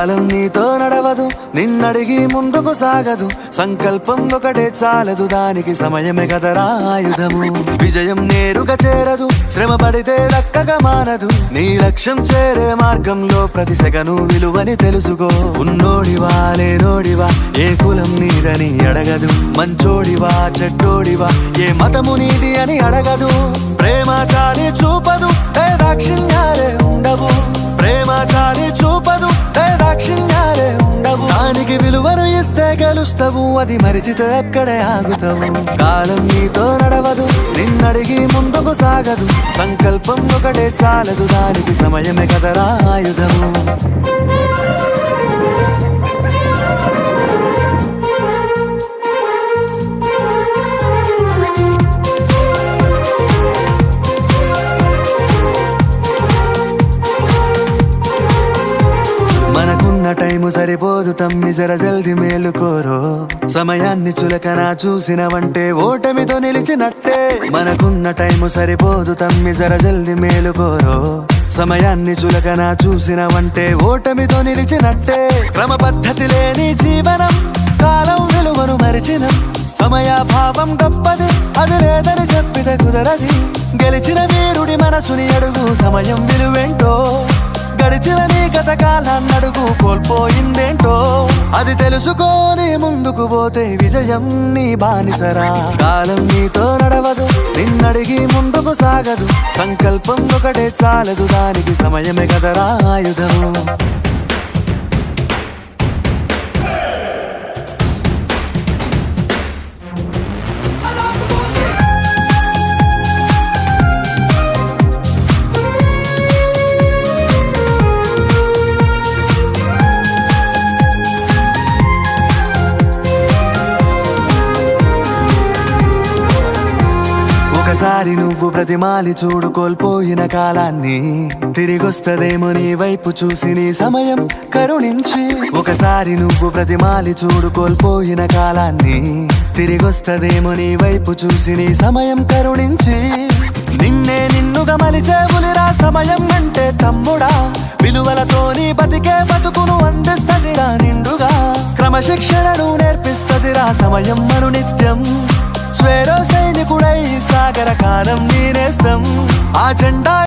కాలం నీతో నడవదు, నిన్నడిగి ముందుకు సాగదు. సంకల్పం ఒకటే చాలదు, దానికి సమయమే కదరా ఆయుధము. విజయం నేరుగా చేరదు, శ్రమ పడితే దక్కగా మానదు. నీ లక్ష్యం చేరే మార్గంలో ప్రతి సెకను విలువని తెలుసుకో. ఉన్నోడివా లేనోడివా, ఏ కులం నీదని అడగదు. మంచోడివా చెడ్డోడివా, ఏ మతము నీది అని అడగదు. ప్రేమ చాలి చూపదు, దాక్షిణ్యాలే ఉండవు. ప్రేమ చాలి చూపదు, దాక్షిణ్యాలే ఉండవు. దానికి విలువను ఇస్తే గెలుస్తావు, అది మరిచితే అక్కడే ఆగుతావు. కాలం నీతో నడవదు, నిన్నడిగి ముందుకు సాగదు. సంకల్పం ఒకటే చాలదు, దానికి సమయమే కదరా ఆయుధము. మనకున్న టైము సరిపోదు తమ్మి, జర జల్ది మేలుకోరో. సమయాన్ని చులకన చూసినవంటే ఓటమితో నిలిచినట్టే. మనకున్న టైము సరిపోదు తమ్మి, జర జల్ది మేలుకోరో. సమయాన్ని చులకన చూసినవంటే ఓటమితో నిలిచినట్టే. క్రమ పద్ధతి లేని జీవనం, కాలం విలువను మరిచినం. సమయాభావం గొప్పది, అది లేదని చెప్పితే కుదరది. గెలిచిన వీరుడి మనసుని అడుగు, సమయం విలువేంటో. గడిచిన నీ గత కాలాన్నడుగు, కోల్పోయిందేంటో. అది తెలుసుకొని ముందుకు పోతే విజయం నీ బానిసరా. కాలం నీతో నడవదు, నిన్నడిగి ముందుకు సాగదు. సంకల్పం ఒకటే చాలదు, దానికి సమయమే కదరా ఆయుధము. ఒకసారి నువ్వు ప్రతిమాలి చూడు కోల్పోయిన కాలాన్ని. తిరిగొస్తదేమో నీ వైపు చూసి నీ సమయం కరుణించి. ఒకసారి నువ్వు ప్రతిమాలి చూడు కోల్పోయిన కాలాన్ని. తిరిగొస్తదేమో నీ వైపు చూసి నీ సమయం కరుణించి. నిన్నే నిన్నుగా మలిచేవులిరా సమయం అంటే తమ్ముడా. విలువలతోని బతికే బతుకును అందిస్తదిరా నిండుగా. క్రమశిక్షణను నేర్పిస్తదిరా సమయం మరు నిత్యం. స్వేరో సైనికుడై సాగర కాలం నీ నేస్తం. ఆ జెండా